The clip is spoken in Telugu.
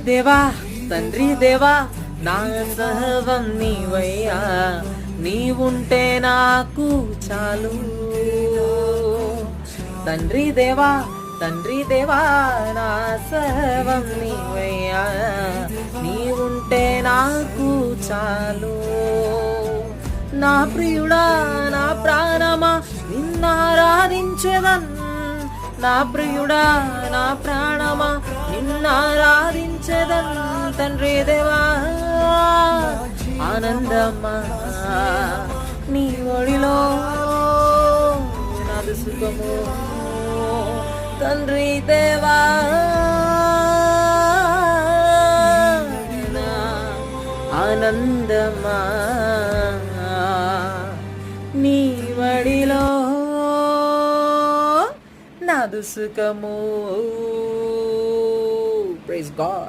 దేవా తండ్రి దేవా నా సర్వం నీవయ్యా, నీవుంటే నాకు చాలు. తండ్రి దేవా నా సర్వం నీవయ్యా, నీవుంటే నాకు చాలు. నా ప్రియుడా నా ప్రాణమా నిన్నారాధించెదన్, నా ప్రియుడా నా ప్రాణమా నిన్నారాధించెదన్. తండ్రి దేవా ఆనందమా నీ ఒడిలో నాది సుఖము. తండ్రి దేవా ఆనందమా నీ వడిలో నాదు సుఖము. Praise God.